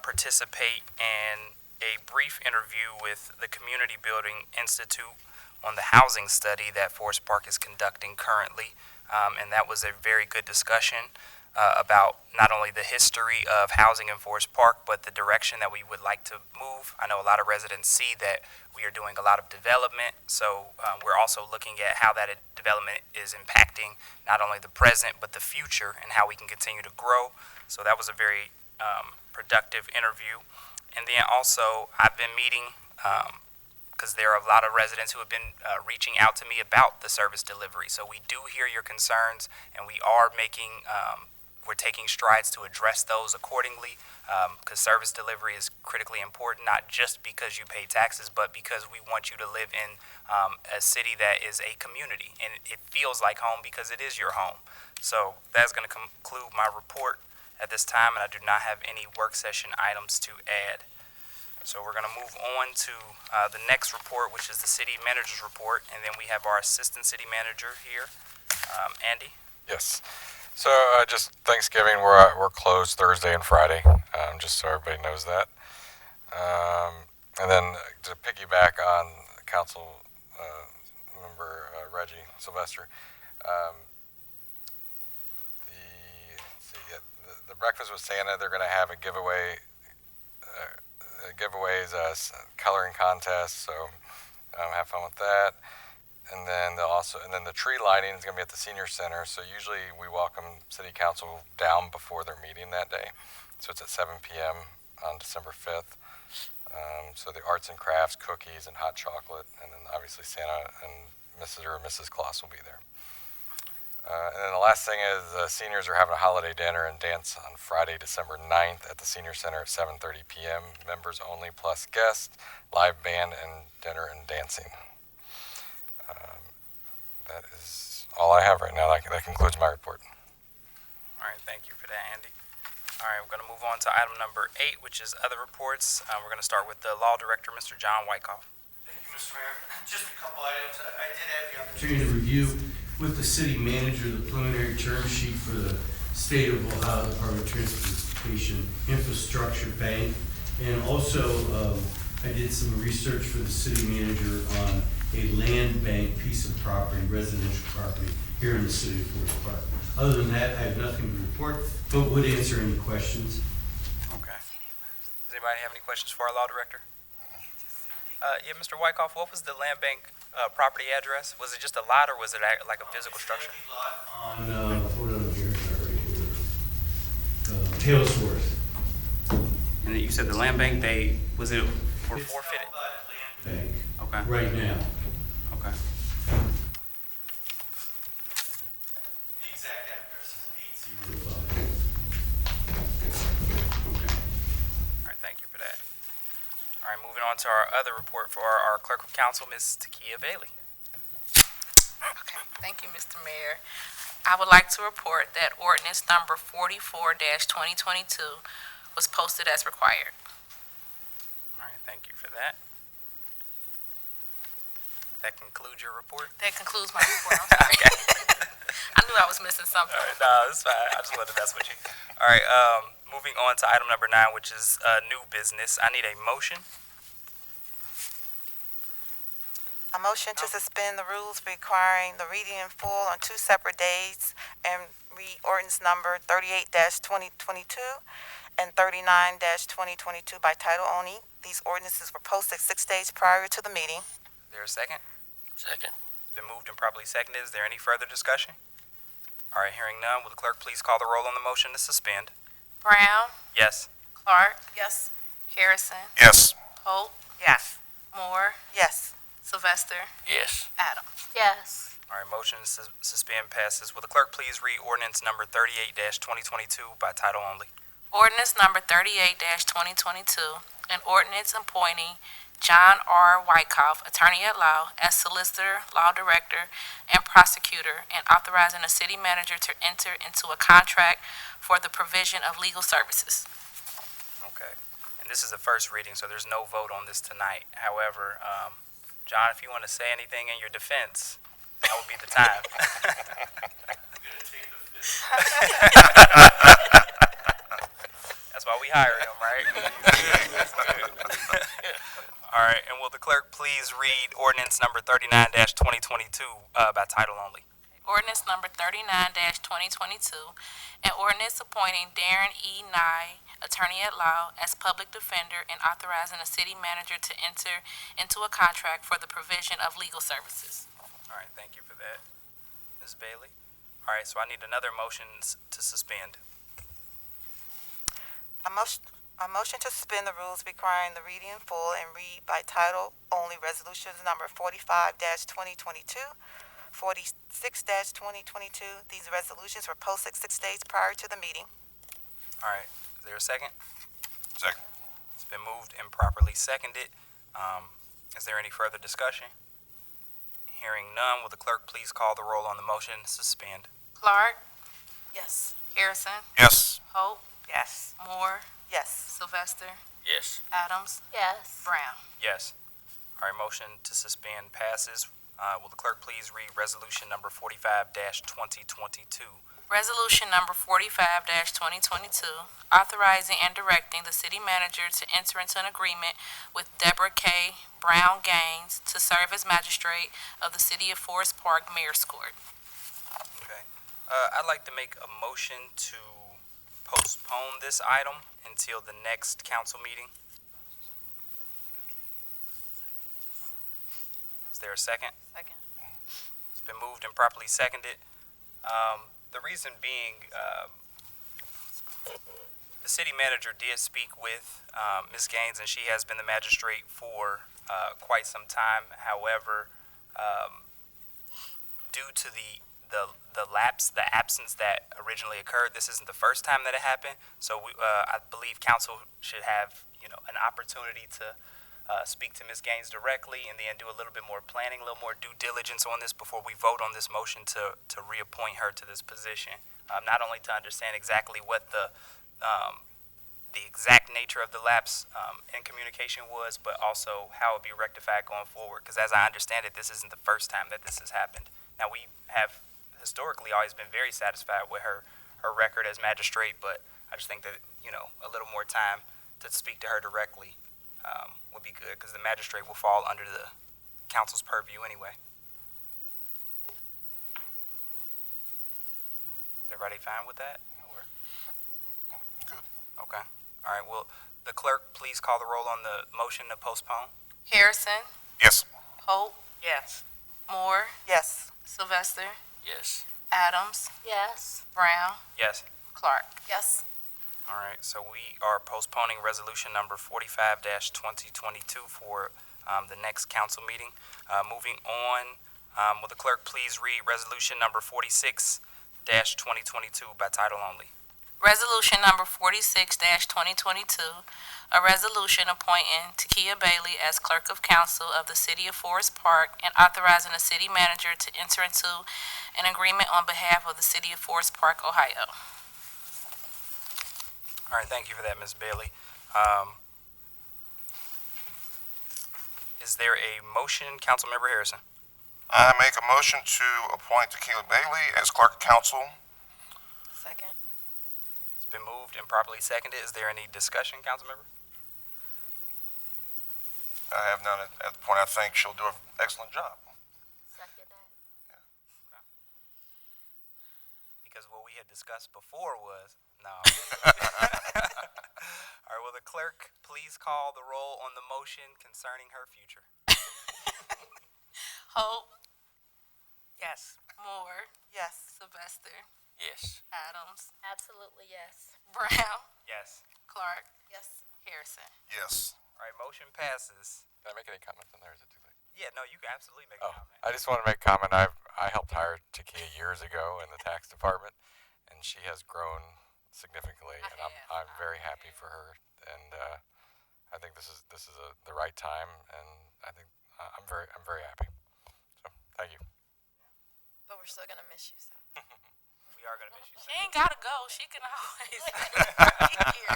A: participate in a brief interview with the Community Building Institute on the housing study that Forest Park is conducting currently. And that was a very good discussion about not only the history of housing in Forest Park, but the direction that we would like to move. I know a lot of residents see that we are doing a lot of development, so we're also looking at how that development is impacting not only the present, but the future, and how we can continue to grow. So that was a very productive interview. And then also, I've been meeting because there are a lot of residents who have been reaching out to me about the service delivery. So we do hear your concerns, and we are making we're taking strides to address those accordingly, because service delivery is critically important, not just because you pay taxes, but because we want you to live in a city that is a community, and it feels like home because it is your home. So that's going to conclude my report at this time, and I do not have any work session items to add. So we're going to move on to the next report, which is the city manager's report, and then we have our assistant city manager here, Andy.
L: Yes. So just Thanksgiving, we're closed Thursday and Friday, just so everybody knows that. And then to piggyback on council member Reggie Sylvester, the Breakfast with Santa, they're going to have a giveaway, giveaways, coloring contest. So have fun with that. And then the tree lighting is going to be at the senior center. So usually we welcome city council down before their meeting that day. So it's at 7 p.m. on December 5th. So the arts and crafts, cookies, and hot chocolate, and then obviously Santa and Mrs. or Mrs. Claus will be there. And then the last thing is seniors are having a holiday dinner and dance on Friday, December 9th at the senior center at 7:30 p.m. Members only plus guests, live band, and dinner and dancing. That is all I have right now. That concludes my report.
A: All right, thank you for that, Andy. All right, we're going to move on to item number 8, which is other reports. We're going to start with the law director, Mr. John Wyckoff.
M: Thank you, Mr. Mayor. Just a couple items. I did have the opportunity to review with the city manager the preliminary term sheet for the State of Ohio Department of Transportation Infrastructure Bank. And also, I did some research for the city manager on a land bank piece of property, residential property, here in the city of Forest Park. Other than that, I have nothing to report, but would answer any questions.
A: Okay. Does anybody have any questions for our law director? Yeah, Mr. Wyckoff, what was the land bank property address? Was it just a lot, or was it like a physical structure?
M: On, hold on here, Halesworth.
A: And then you said the land bank, was it for forfeited?
M: Bank.
A: Okay.
M: Right now.
A: Okay.
M: The exact address is 805.
A: Okay. All right, thank you for that. All right, moving on to our other report for our clerk of council, Ms. Takia Bailey.
N: Okay, thank you, Mr. Mayor. I would like to report that ordinance number 44-2022 was posted as required.
A: All right, thank you for that. That concludes your report?
N: That concludes my report. I'm sorry. I knew I was missing something.
A: All right, no, it's fine. I just wanted to mess with you. All right, moving on to item number 9, which is new business. I need a motion.
C: A motion to suspend the rules requiring the reading in full on 2 separate days and read ordinance number 38-2022 and 39-2022 by title only. These ordinances were posted 6 days prior to the meeting.
A: Is there a second?
G: Second.
A: It's been moved and properly seconded. Is there any further discussion? All right, hearing none, will the clerk please call the roll on the motion to suspend?
N: Brown,
A: Yes.
N: Clark. Yes. Harrison,
L: Yes.
N: Holt,
C: Yes.
N: Moore,
C: Yes.
N: Sylvester,
G: Yes.
N: Adams. Yes.
A: All right, motion to suspend passes. Will the clerk please read ordinance number 38-2022 by title only?
N: Ordinance number 38-2022, an ordinance appointing John R. Wyckoff, attorney at law, as solicitor, law director, and prosecutor, and authorizing a city manager to enter into a contract for the provision of legal services.
A: Okay. And this is the first reading, so there's no vote on this tonight. However, John, if you want to say anything in your defense, that would be the time. That's why we hire him, right? That's good. All right, and will the clerk please read ordinance number 39-2022 by title only?
N: Ordinance number 39-2022, an ordinance appointing Darren E. Nye, attorney at law, as public defender and authorizing a city manager to enter into a contract for the provision of legal services.
A: All right, thank you for that. Ms. Bailey? All right, so I need another motion to suspend.
C: A A motion to suspend the rules requiring the reading in full and read by title only resolutions number 45-2022, 46-2022. These resolutions were posted 6 days prior to the meeting.
A: All right, is there a second?
B: Second.
A: It's been moved and properly seconded. Is there any further discussion? Hearing none, will the clerk please call the roll on the motion to suspend?
N: Clark,
D: Yes.
N: Harrison,
B: Yes.
N: Hope,
K: Yes.
N: Moore,
C: Yes.
N: Sylvester,
G: Yes.
N: Adams,
J: Yes.
N: Brown.
A: Yes. All right, motion to suspend passes. Will the clerk please read resolution number 45-2022?
N: Resolution number 45-2022, authorizing and directing the city manager to enter into an agreement with Deborah K. Brown Gaines to serve as magistrate of the city of Forest Park Mayor's Court.
A: Okay. I'd like to make a motion to postpone this item until the next council meeting. Is there a second?
D: Second.
A: It's been moved and properly seconded. The reason being, the city manager did speak with Ms. Gaines, and she has been the magistrate for quite some time. However, due to the absence that originally occurred, this isn't the first time that it happened. So I believe council should have an opportunity to speak to Ms. Gaines directly, and then do a little bit more planning, a little more due diligence on this before we vote on this motion to reappoint her to this position. Not only to understand exactly what the exact nature of the lapse in communication was, but also how it be rectified going forward. Because as I understand it, this isn't the first time that this has happened. Now, we have historically always been very satisfied with her record as magistrate, but I just think that a little more time to speak to her directly would be good, because the magistrate will fall under the council's purview anyway. Is everybody fine with that?
B: Good.
A: Okay. All right. Will the clerk please call the roll on the motion to postpone?
N: Harrison,
B: Yes.
N: Hope,
K: Yes.
N: Moore,
C: Yes.
N: Sylvester,
G: Yes.
N: Adams,
J: Yes.
N: Brown,
A: Yes.
N: Clark.
D: Yes.
A: All right. So we are postponing resolution number 45-2022 for the next council meeting. Moving on, will the clerk please read resolution number 46-2022 by title only?
N: Resolution number 46-2022, a resolution appointing Takia Bailey as Clerk of Council of the City of Forest Park and authorizing the city manager to enter into an agreement on behalf of the City of Forest Park, Ohio.
A: All right. Thank you for that, Ms. Bailey. Is there a motion, Councilmember Harrison?
B: I make a motion to appoint Tequila Bailey as clerk of council.
D: Second.
A: It's been moved and properly seconded. Is there any discussion, Councilmember?
B: I have none at the point. I think she'll do an excellent job.
J: Second that.
A: Because what we had discussed before was no. All right. Will the clerk please call the roll on the motion concerning her future?
N: Hope,
K: Yes.
N: Moore,
C: Yes.
N: Sylvester,
G: Yes.
N: Adams,
J: Absolutely yes.
N: Brown,
A: Yes.
N: Clark,
D: Yes.
N: Harrison.
B: Yes.
A: All right. Motion passes.
L: Can I make any comments on there? Or is it too late?
A: Yeah. No. You can absolutely make a
L: Oh,
A: comment.
L: I just want to make a comment. I helped hire Takia years ago in the tax department, and she has grown significantly, and I'm very happy for her. And I think this is the right time, and I think I'm very happy. So thank you.
D: But we're still gonna miss you, so.
A: We are gonna miss you.
N: She ain't gotta go. She can always be here.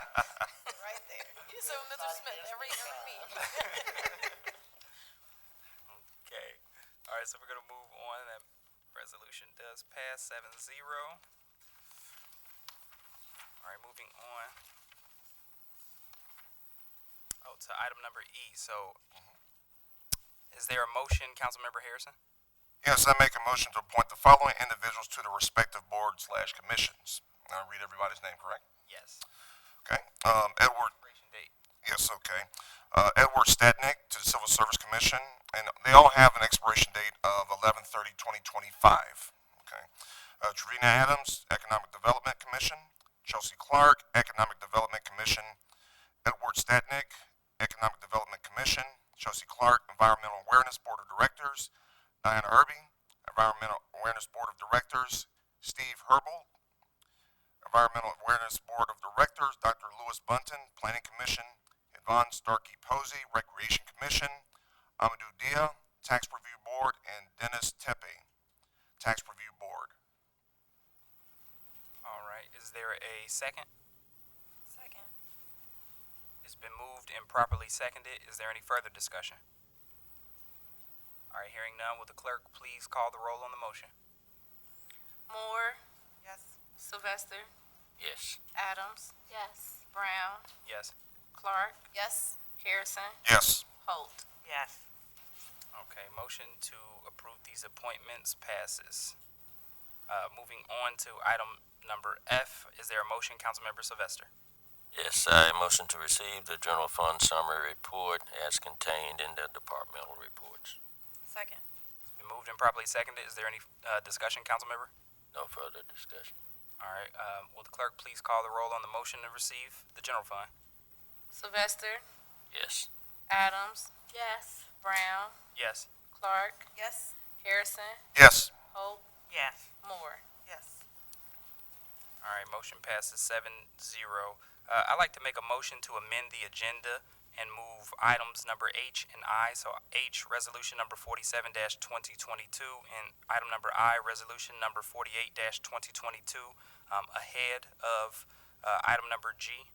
D: Right there. You said with Mr. Smith every meeting.
A: Okay. All right. So we're gonna move on. That resolution does pass 7-0. All right. Moving on. Oh, to item number E. So, is there a motion, Councilmember Harrison?
B: Yes, I make a motion to appoint the following individuals to the respective boards/commissions. I'll read everybody's name, correct?
A: Yes.
B: Okay. Edward.
A: Expiration date.
B: Yes, okay. Edward Stadnick to the Civil Service Commission, and they all have an expiration date of 11/30/2025. Okay. Trevina Adams, Economic Development Commission. Chelsea Clark, Economic Development Commission. Edward Statnick, Economic Development Commission, Chelsea Clark, Environmental Awareness Board of Directors, Diana Irby, Environmental Awareness Board of Directors, Steve Herbold, Environmental Awareness Board of Directors, Dr. Louis Bunton, Planning Commission, Yvonne Starkey Posey, Recreation Commission, Amadou Dia, Tax Review Board, and Dennis Tepe, Tax Review Board.
A: All right, is there a second?
D: Second.
A: It's been moved and properly seconded. Is there any further discussion? All right, hearing none, will the clerk please call the roll on the motion?
N: Moore,
C: Yes.
N: Sylvester,
G: Yes.
N: Adams,
J: Yes.
N: Brown,
A: Yes.
N: Clark,
D: Yes.
N: Harrison,
B: Yes.
N: Holt.
K: Yes.
A: Okay, motion to approve these appointments passes. Moving on to item number F, is there a motion, Councilmember Sylvester?
G: Yes, I motion to receive the general fund summary report as contained in the departmental reports.
D: Second.
A: It's been moved and properly seconded. Is there any discussion, Councilmember?
G: No further discussion.
A: All right, will the clerk please call the roll on the motion to receive the general fund?
N: Sylvester,
G: Yes.
N: Adams,
J: Yes.
N: Brown,
A: Yes.
N: Clark,
D: Yes.
N: Harrison,
B: Yes.
N: Holt,
K: Yes.
N: Moore.
C: Yes.
A: All right, motion passes 7-0. I'd like to make a motion to amend the agenda and move items number H and I. So H, resolution number 47-2022, and item number I, resolution number 48-2022, ahead of item number G.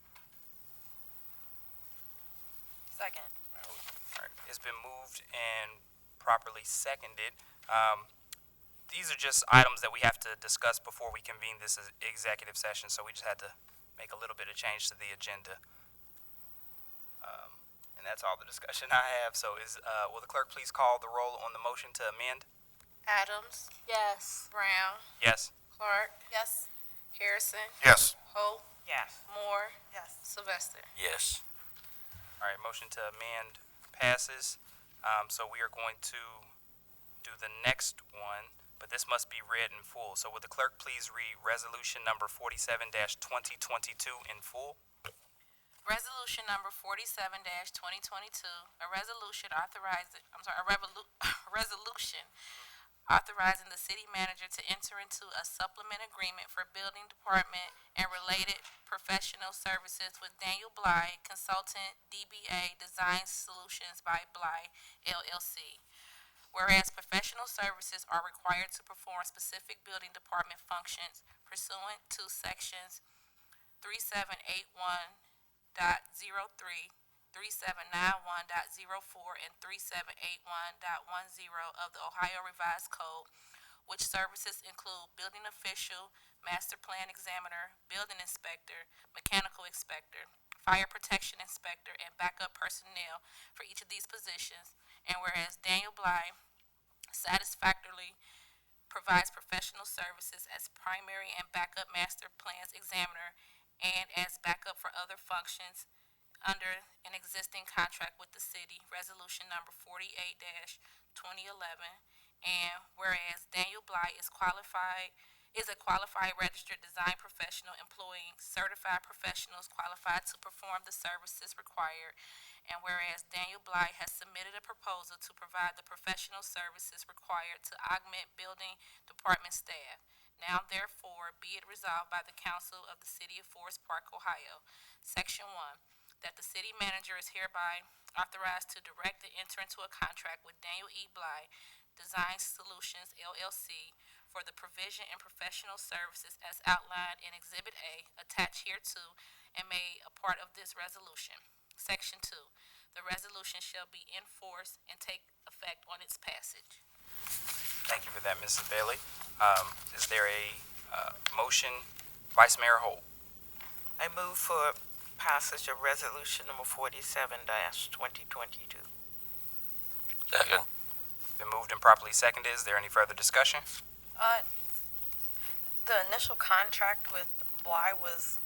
D: Second.
A: All right, it's been moved and properly seconded. These are just items that we have to discuss before we convene this executive session, so we just had to make a little bit of change to the agenda. And that's all the discussion I have. So will the clerk please call the roll on the motion to amend?
N: Adams,
J: Yes.
N: Brown,
A: Yes.
N: Clark,
D: Yes.
N: Harrison,
B: Yes.
N: Holt,
K: Yes.
N: Moore,
C: Yes.
N: Sylvester.
G: Yes.
A: All right, motion to amend passes. So we are going to do the next one, but this must be read in full. So would the clerk please read resolution number 47-2022 in full?
N: Resolution number 47-2022, a resolution authorizing the city manager to enter into a supplement agreement for building department and related professional services with Daniel Bly, Consultant, DBA Design Solutions by Bly, LLC. Whereas professional services are required to perform specific building department functions pursuant to sections 3781.03, 3791.04, and 3781.10 of the Ohio Revised Code, which services include building official, master plan examiner, building inspector, mechanical inspector, fire protection inspector, and backup personnel for each of these positions. And whereas Daniel Bly satisfactorily provides professional services as primary and backup master plans examiner and as backup for other functions under an existing contract with the city, resolution number 48-2011. And whereas Daniel Bly is a qualified registered design professional employing certified professionals qualified to perform the services required. And whereas Daniel Bly has submitted a proposal to provide the professional services required to augment building department staff. Now therefore be it resolved by the Council of the City of Forest Park, Ohio, Section 1, that the city manager is hereby authorized to direct and enter into a contract with Daniel E. Bly, Design Solutions, LLC, for the provision and professional services as outlined in Exhibit A, attached hereto, and made a part of this resolution. Section 2, the resolution shall be in force and take effect on its passage.
A: Thank you for that, Mrs. Bailey. Is there a motion? Vice Mayor Holt.
K: I move for passage of resolution number 47-2022.
G: Second.
A: Been moved and properly seconded. Is there any further discussion?
D: The initial contract with Bly was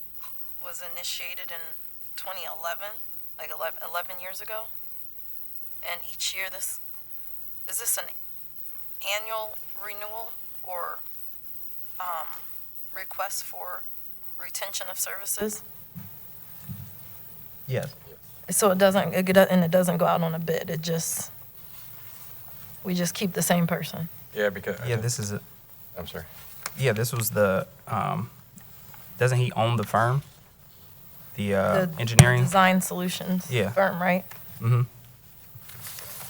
D: initiated in 2011, like 11 years ago. And each year is this an annual renewal or request for retention of services?
A: Yes.
D: So it doesn't, and it doesn't go out on a bid, we just keep the same person?
L: Yeah, because.
A: Yeah, this is
L: I'm sorry.
A: yeah, this was the, doesn't he own the firm? The
D: The
A: engineering?
D: Design Solutions
A: Yeah.
D: firm, right?
A: Mm-hmm.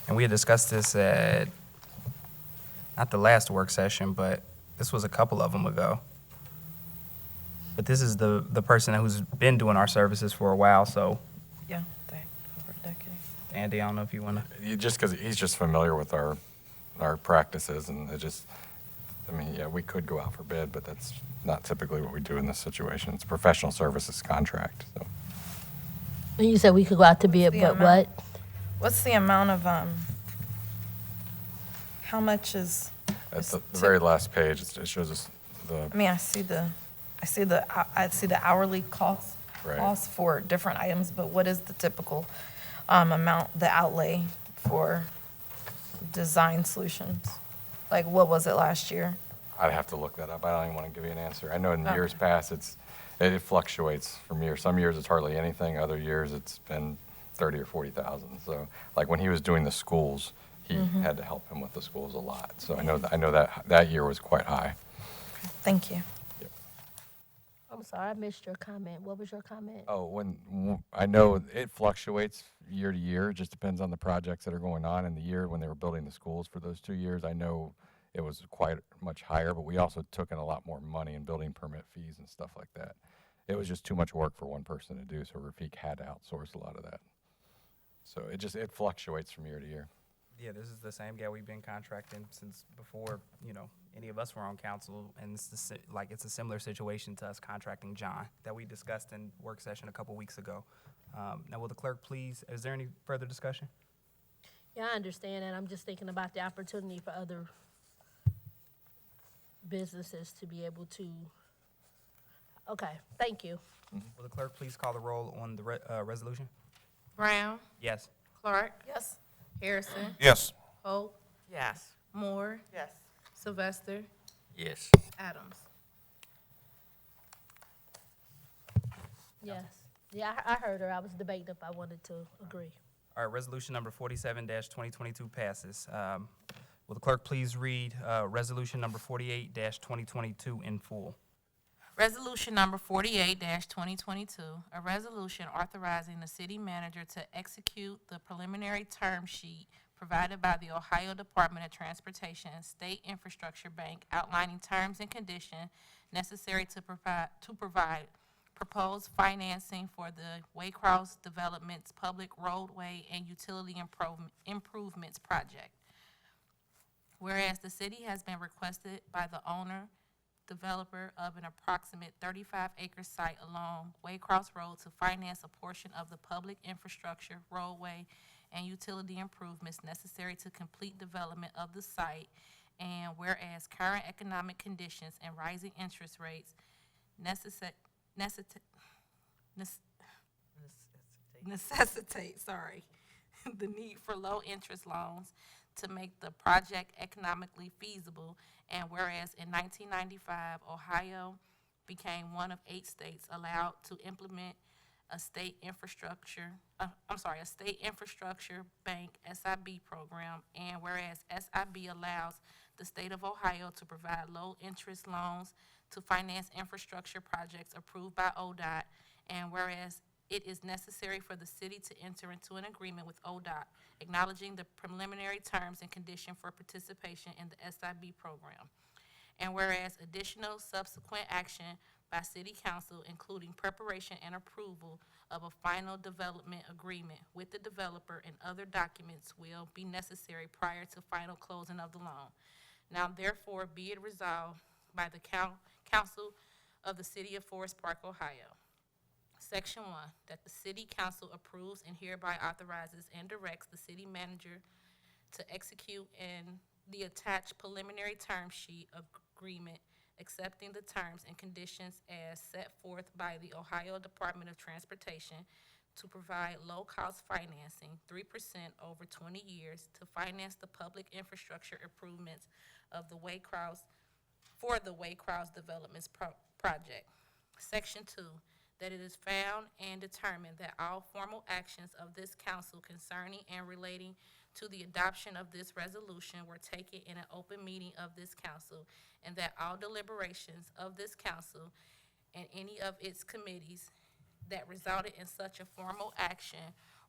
A: And we had discussed this at, not the last work session, but this was a couple of them ago. But this is the person who's been doing our services for a while, so
D: Yeah, over a decade.
A: Andy, I don't know if you want to.
L: Just because he's just familiar with our practices, and it just, I mean, yeah, we could go out for bid, but that's not typically what we do in this situation. It's a professional services contract, so.
J: And you said we could go out to bid,
D: the
J: but
D: amount?
J: what?
D: What's the amount of, how much is,
L: At the very last page, it shows us
D: I mean, I see the hourly cost,
L: Right.
D: costs for different items, but what is the typical, amount, the outlay for Design Solutions? Like, what was it last year?
L: I'd have to look that up. I don't even want to give you an answer. I know in
D: Okay.
L: years past, it fluctuates from year. Some years it's hardly anything. Other years it's been 30 or 40,000. So, like when he was doing the schools, he had to help him with the schools a lot. So I know that year was quite high.
D: Thank you.
J: I'm sorry, I missed your comment. What was your comment?
L: Oh, I know it fluctuates year to year. It just depends on the projects that are going on. In the year when they were building the schools for those 2 years, I know it was quite much higher, but we also took in a lot more money in building permit fees and stuff like that. It was just too much work for one person to do, so Rafik had to outsource a lot of that. So it fluctuates from year to year.
A: Yeah, this is the same guy we've been contracting since before, any of us were on council, and it's a similar situation to us contracting John that we discussed in work session a couple weeks ago. Now, will the clerk please, is there any further discussion?
J: Yeah, I understand that. I'm just thinking about the opportunity for other businesses to be able to. Okay, thank you.
A: Will the clerk please call the roll on the resolution?
N: Brown,
A: Yes.
N: Clark,
D: Yes.
N: Harrison,
B: Yes.
N: Hope,
K: Yes.
N: Moore,
C: Yes.
N: Sylvester,
G: Yes.
N: Adams.
J: Yes. Yeah, I heard her. I was debating if I wanted to agree.
A: All right, resolution number 47-2022 passes. Will the clerk please read resolution number 48-2022 in full?
N: Resolution number 48-2022, a resolution authorizing the city manager to execute the preliminary term sheet provided by the Ohio Department of Transportation and State Infrastructure Bank outlining terms and conditions necessary to provide proposed financing for the Waycross Development's public roadway and utility improvements project. Whereas the city has been requested by the owner developer of an approximate 35-acre site along Waycross Road to finance a portion of the public infrastructure, roadway, and utility improvements necessary to complete development of the site, and whereas current economic conditions and rising interest rates necessitate the need for low-interest loans to make the project economically feasible, and whereas in 1995, Ohio became one of 8 states allowed to implement a state infrastructure bank SIB program, and whereas SIB allows the state of Ohio to provide low-interest loans to finance infrastructure projects approved by ODOT, and whereas it is necessary for the city to enter into an agreement with ODOT acknowledging the preliminary terms and condition for participation in the SIB program. And whereas additional subsequent action by City Council, including preparation and approval of a final development agreement with the developer and other documents, will be necessary prior to final closing of the loan. Now therefore be it resolved by the Council of the City of Forest Park, Ohio. Section 1, that the City Council approves and hereby authorizes and directs the city manager to execute in the attached preliminary term sheet agreement accepting the terms and conditions as set forth by the Ohio Department of Transportation to provide low-cost financing, 3% over 20 years, to finance the public infrastructure improvements of the Waycross Developments project. Section 2, that it is found and determined that all formal actions of this council concerning and relating to the adoption of this resolution were taken in an open meeting of this council, and that all deliberations of this council and any of its committees that resulted in such a formal action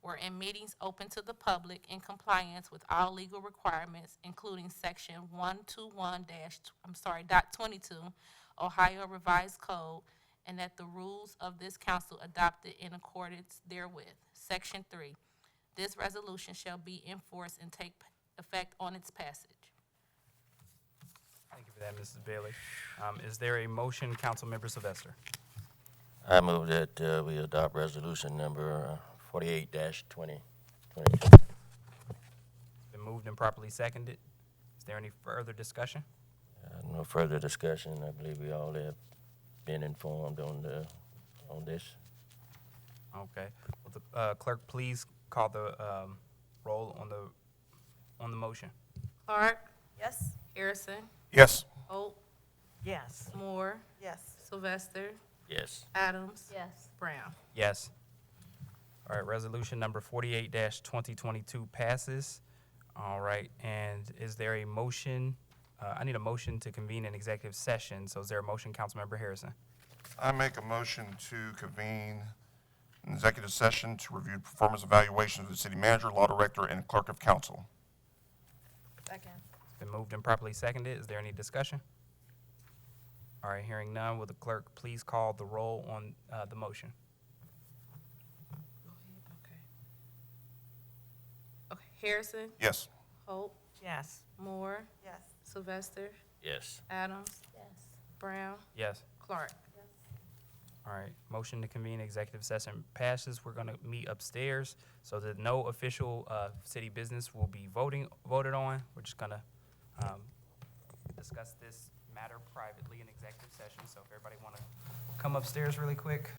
N: were in meetings open to the public in compliance with all legal requirements, including section 121-22 Ohio Revised Code, and that the rules of this council adopted in accordance therewith. Section 3, this resolution shall be enforced and take effect on its passage.
A: Thank you for that, Mrs. Bailey. Is there a motion, Councilmember Sylvester?
G: I move that we adopt resolution number 48-2022.
A: Been moved and properly seconded. Is there any further discussion?
G: No further discussion. I believe we all have been informed on this.
A: Okay. Will the clerk please call the roll on the motion?
N: Clark,
D: Yes?
N: Harrison,
B: Yes.
N: Holt,
C: Yes.
N: Moore,
C: Yes.
N: Sylvester,
G: Yes.
N: Adams,
J: Yes.
N: Brown.
A: Yes. All right, resolution number 48-2022 passes. All right, and is there a motion? I need a motion to convene an executive session. So is there a motion, Councilmember Harrison?
B: I make a motion to convene an executive session to review performance evaluations of the city manager, law director, and clerk of council.
D: Second.
A: It's been moved and properly seconded. Is there any discussion? All right, hearing none, will the clerk please call the roll on the motion?
N: Okay, Harrison,
B: Yes.
N: Holt,
C: Yes.
N: Moore,
C: Yes.
N: Sylvester,
G: Yes.
N: Adams,
J: Yes.
N: Brown,
A: Yes.
N: Clark.
A: All right, motion to convene executive session passes. We're going to meet upstairs so that no official city business will be voted on. We're just going to discuss this matter privately in executive session. So if everybody want to come upstairs really quick.